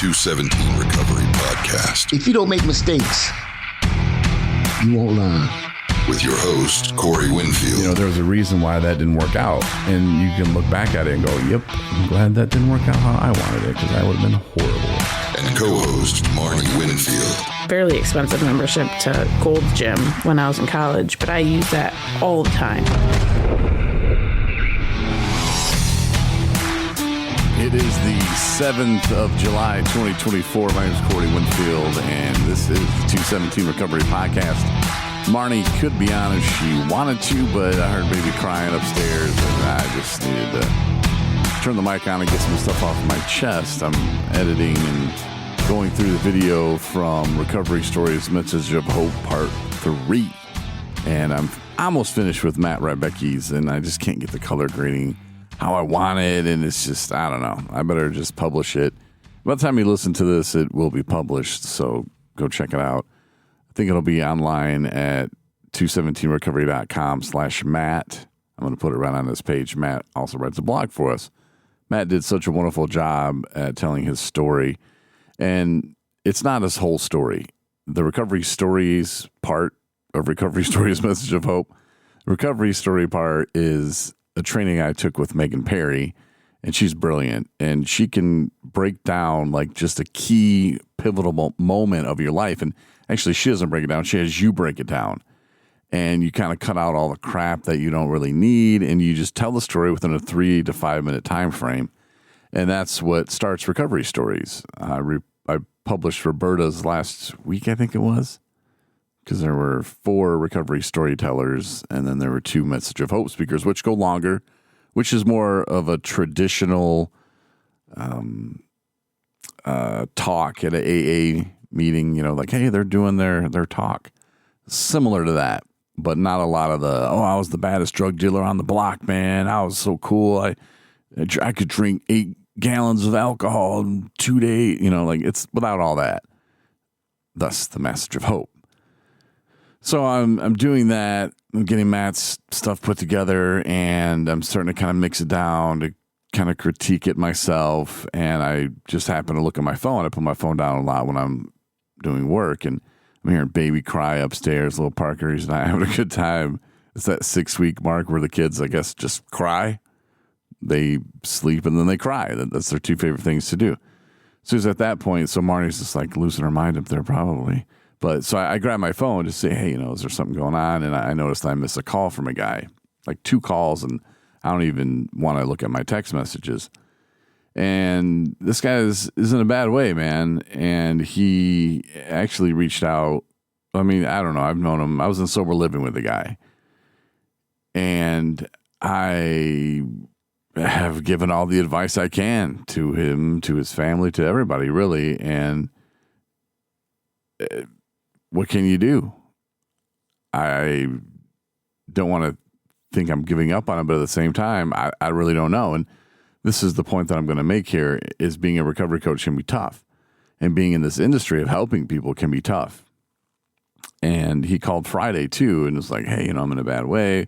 217 Recovery Podcast. If you don't make mistakes, you won't learn. With your host, Corey Winfield. You know, there was a reason why that didn't work out. And you can look back at it and go, yep, I'm glad that didn't work out how I wanted it, because that would have been horrible. And co-host, Marnie Winfield. Fairly expensive membership to Gold's Gym when I was in college, but I use that all the time. It is the 7th of July, 2024. My name is Corey Winfield, and this is the 217 Recovery Podcast. Marnie could be on if she wanted to, but I heard baby crying upstairs, and I just needed to turn the mic on and get some stuff off my chest. I'm editing and going through the video from Recovery Stories Message of Hope Part 3, and I'm almost finished with Matt Rybecki's, and I just can't get the color grading how I want it, and it's just, I don't know. I better just publish it. By the time you listen to this, it will be published, so go check it out. I think it'll be online at 217recovery.com/Matt. I'm going to put it right on this page. Matt also writes a blog for us. Matt did such a wonderful job at telling his story, and it's not his whole story. The Recovery Stories part of Recovery Stories Message of Hope, the Recovery Story part is a training I took with Megan Perry, and she's brilliant, and she can break down like just a key pivotal moment of your life. And actually, she doesn't break it down. She has you break it down, and you kind of cut out all the crap that you don't really need, and you just tell the story within a 3 to 5 minute time frame. And that's what starts Recovery Stories. I published Roberta's last week, I think it was, because there were 4 recovery storytellers, and then there were 2 Message of Hope speakers, which go longer, which is more of a traditional talk at an AA meeting, you know, like, hey, they're doing their talk. Similar to that, but not a lot of I was the baddest drug dealer on the block, man. I was so cool. I could drink 8 gallons of alcohol in 2 days, you know, like, it's without all that. Thus, the Message of Hope. So I'm doing that. I'm getting Matt's stuff put together, and I'm starting to kind of mix it down to kind of critique it myself. And I just happen to look at my phone. I put my phone down a lot when I'm doing work, and I'm hearing baby cry upstairs. Little Parker, he's not having a good time. It's that 6-week mark where the kids, I guess, just cry. They sleep and then they cry. That's their 2 favorite things to do. So it's at that point. So Marnie's just like losing her mind up there probably. But so I grabbed my phone to say, hey, you know, is there something going on? And I noticed I missed a call from a guy, like 2 calls, and I don't even want to look at my text messages. And this guy is in a bad way, man. And he actually reached out. I mean, I don't know. I've known him. I was in sober living with the guy. And I have given all the advice I can to him, to his family, to everybody, really. And what can you do? I don't want to think I'm giving up on it, but at the same time, I really don't know. And this is the point that I'm going to make here, is being a recovery coach can be tough. And being in this industry of helping people can be tough. And he called Friday too and was like, hey, you know, I'm in a bad way.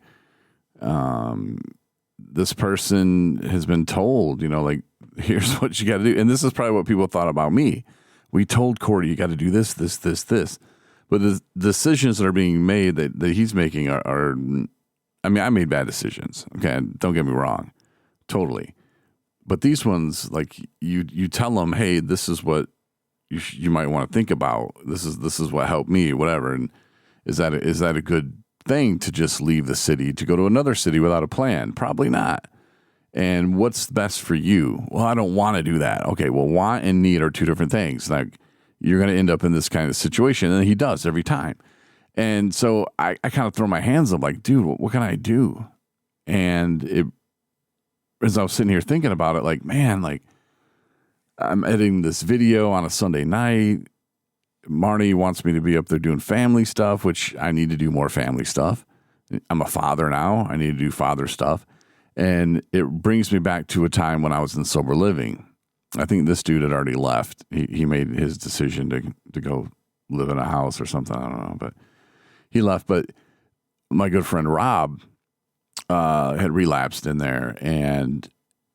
This person has been told, you know, like, here's what you got to do. And this is probably what people thought about me. We told Corey, you got to do this, this, this, this. But the decisions that are being made that he's making are, I mean, I made bad decisions. Okay, don't get me wrong, totally. But these ones, like, you tell them, hey, this is what you might want to think about. This is what helped me, whatever. And is that a good thing to just leave the city to go to another city without a plan? Probably not. And what's best for you? Well, I don't want to do that. Okay, well, want and need are 2 different things. Like, you're going to end up in this kind of situation, and he does every time. And so I kind of throw my hands up like, dude, what can I do? And as I was sitting here thinking about it, like, man, like, I'm editing this video on a Sunday night. Marnie wants me to be up there doing family stuff, which I need to do more family stuff. I'm a father now. I need to do father stuff. And it brings me back to a time when I was in sober living. I think this dude had already left. He made his decision to go live in a house or something. I don't know, but he left. But my good friend Rob had relapsed in there, and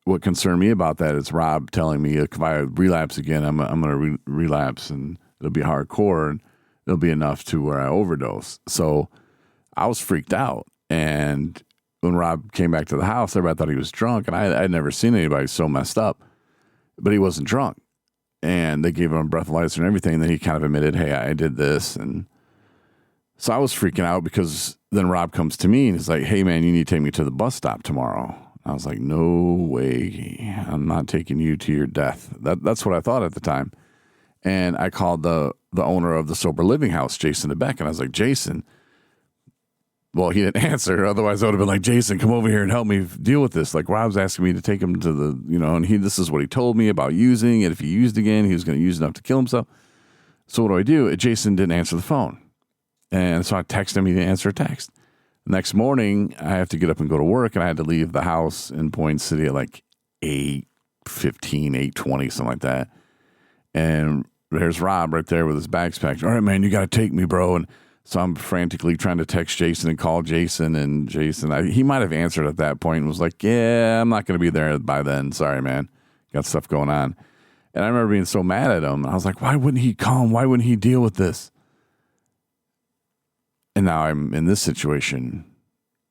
what concerned me about that is Rob telling me if I relapse again, I'm going to relapse and it'll be hardcore and it'll be enough to where I overdose. So I was freaked out. And when Rob came back to the house, everybody thought he was drunk. And I'd never seen anybody so messed up, but he wasn't drunk. And they gave him a breathalyzer and everything. And then he kind of admitted, hey, I did this. And so I was freaking out because then Rob comes to me and he's like, hey, man, you need to take me to the bus stop tomorrow. I was like, no way. I'm not taking you to your death. That's what I thought at the time. And I called the owner of the Sober Living House, Jason DeBeck, and I was like, Jason. Well, he didn't answer. Otherwise, I would have been like, Jason, come over here and help me deal with this. Like, Rob's asking me to take him to the, and this is what he told me about using it. If he used again, he was going to use enough to kill himself. So what do? Jason didn't answer the phone. And so I texted him. He didn't answer a text. Next morning, I have to get up and go to work, and I had to leave the house in Point City at like 8:15, 8:20, something like that. And there's Rob right there with his bags packed. All right, man, you got to take me, bro. And so I'm frantically trying to text Jason and call Jason. And Jason, he might have answered at that point and was like, yeah, I'm not going to be there by then. Sorry, man. Got stuff going on. And I remember being so mad at him. I was like, why wouldn't he come? Why wouldn't he deal with this? And now I'm in this situation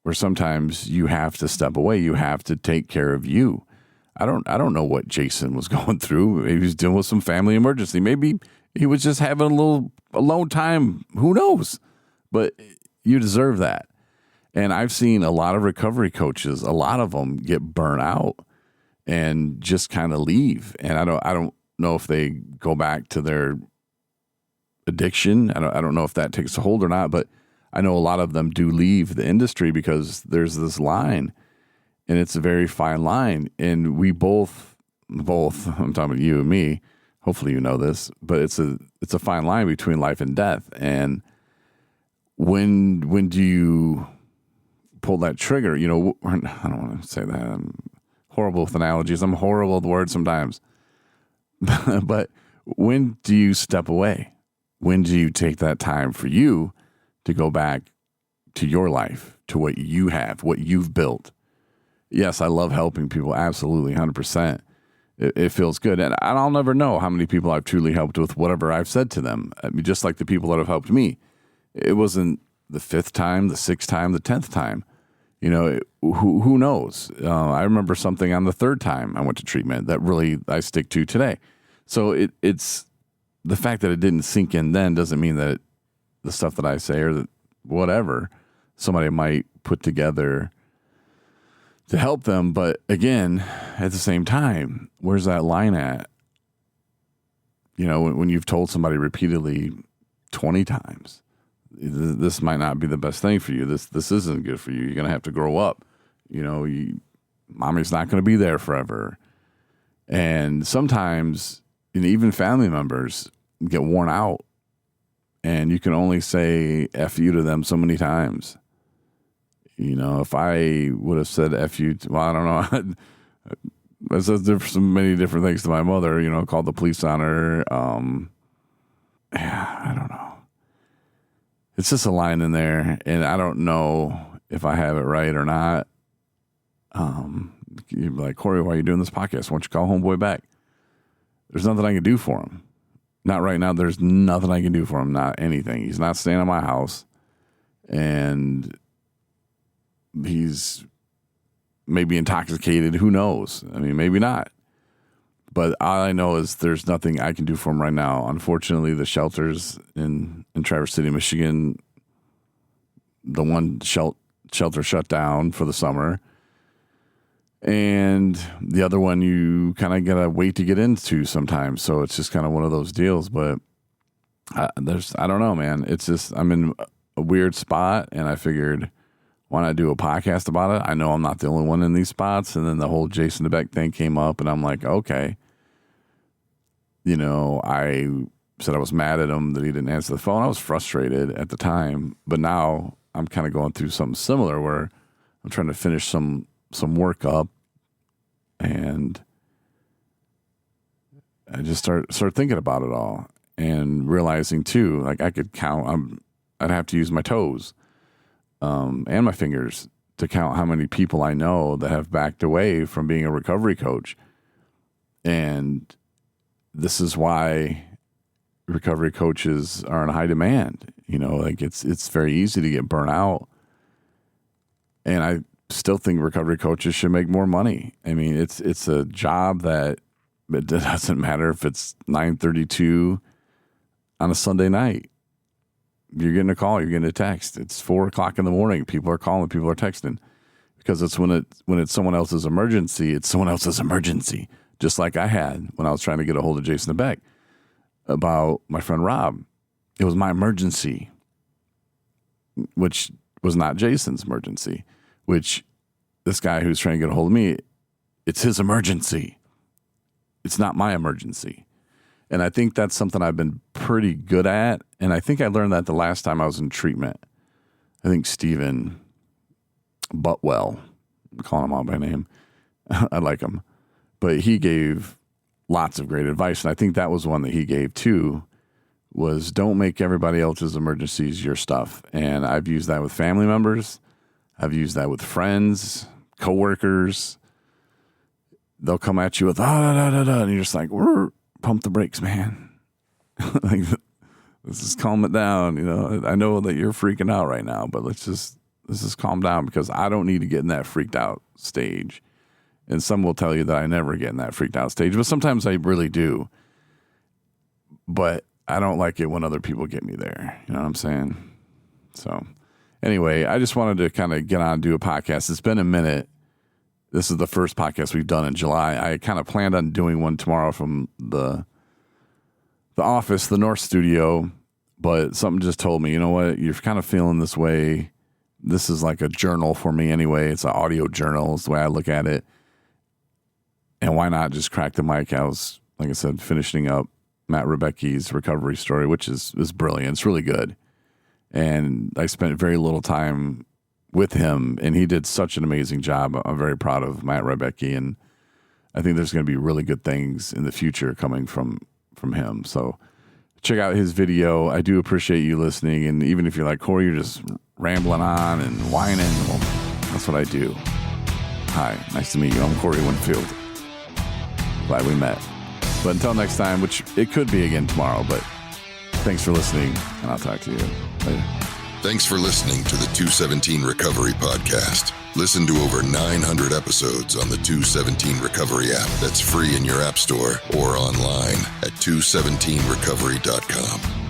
where sometimes you have to step away. You have to take care of you. I don't know what Jason was going through. Maybe he was dealing with some family emergency. Maybe he was just having a little alone time. Who knows? But you deserve that. And I've seen a lot of recovery coaches, a lot of them get burnt out and just kind of leave. And I don't know if they go back to their addiction. I don't know if that takes a hold or not, but I know a lot of them do leave the industry because there's this line, and it's a very fine line. And we both, I'm talking about you and me, hopefully you know this, but it's a fine line between life and death. And when do you pull that trigger? I don't want to say that. I'm horrible with analogies. I'm horrible with words sometimes. But when do you step away? When do you take that time for you to go back to your life, to what you have, what you've built? Yes, I love helping people. Absolutely, 100%. It feels good. And I'll never know how many people I've truly helped with whatever I've said to them. I mean, just like the people that have helped me. It wasn't the 5th time, the 6th time, the 10th time. Who knows? I remember something on the 3rd time I went to treatment that really I stick to today. So it's the fact that it didn't sink in then doesn't mean that the stuff that I say or that whatever somebody might put together to help them. But again, at the same time, where's that line at? When you've told somebody repeatedly 20 times, this might not be the best thing for you. This isn't good for you. You're going to have to grow up. Mommy's not going to be there forever. And sometimes even family members get worn out, and you can only say F you to them so many times. If I would have said F you, I don't know. I said so many different things to my mother, called the police on her. I don't know. It's just a line in there, and I don't know if I have it right or not. You'd be like, Corey, why are you doing this podcast? Why don't you call homeboy back? There's nothing I can do for him. Not right now. There's nothing I can do for him. Not anything. He's not staying at my house. And he's maybe intoxicated. Who knows? I mean, maybe not. But all I know is there's nothing I can do for him right now. Unfortunately, the shelters in Traverse City, Michigan, the one shelter shut down for the summer. And the other one you kind of got to wait to get into sometimes. So it's just kind of one of those deals. But I don't know, man. It's just I'm in a weird spot, and I figured, why not do a podcast about it? I know I'm not the only one in these spots. And then the whole Jason DeBeck thing came up, and I'm like, okay. I said I was mad at him that he didn't answer the phone. I was frustrated at the time, but now I'm kind of going through something similar where I'm trying to finish some work up, and I just start thinking about it all and realizing too, like I could count. I'd have to use my toes and my fingers to count how many people I know that have backed away from being a recovery coach. And this is why recovery coaches are in high demand. You know, like it's very easy to get burnt out. And I still think recovery coaches should make more money. I mean, it's a job that it doesn't matter if it's 9:32 on a Sunday night. You're getting a call, you're getting a text. It's 4:00 in the morning. People are calling, people are texting, because it's when it's someone else's emergency. It's someone else's emergency. Just like I had when I was trying to get a hold of Jason Beck about my friend Rob. It was my emergency, which was not Jason's emergency, which this guy who's trying to get a hold of me, it's his emergency. It's not my emergency. And I think that's something I've been pretty good at. And I think I learned that the last time I was in treatment. I think Stephen Butwell, I'm calling him out by name. I like him. But he gave lots of great advice. And I think that was one that he gave too, was don't make everybody else's emergencies your stuff. And I've used that with family members. I've used that with friends, coworkers. They'll come at you with, and you're just like, pump the brakes, man. Like, let's just calm it down. You know, I know that you're freaking out right now, but let's just calm down, because I don't need to get in that freaked out stage. And some will tell you that I never get in that freaked out stage, but sometimes I really do. But I don't like it when other people get me there. You know what I'm saying? So anyway, I just wanted to kind of get on and do a podcast. It's been a minute. This is the first podcast we've done in July. I kind of planned on doing one tomorrow from the office, the North Studio, but something just told me, you know what, you're kind of feeling this way. This is like a journal for me anyway. It's an audio journal is the way I look at it. And why not just crack the mic? I was, like I said, finishing up Matt Rebecki's recovery story, which is brilliant. It's really good. And I spent very little time with him, and he did such an amazing job. I'm very proud of Matt Rebecki, and I think there's going to be really good things in the future coming from him. So check out his video. I do appreciate you listening, and even if you're like, Corey, you're just rambling on and whining, well, that's what I do. Hi, nice to meet you. I'm Corey Winfield. Glad we met. But until next time, which it could be again tomorrow, but thanks for listening, and I'll talk to you later. Thanks for listening to the 217 Recovery Podcast. Listen to over 900 episodes on the 217 Recovery app that's free in your app store or online at 217recovery.com.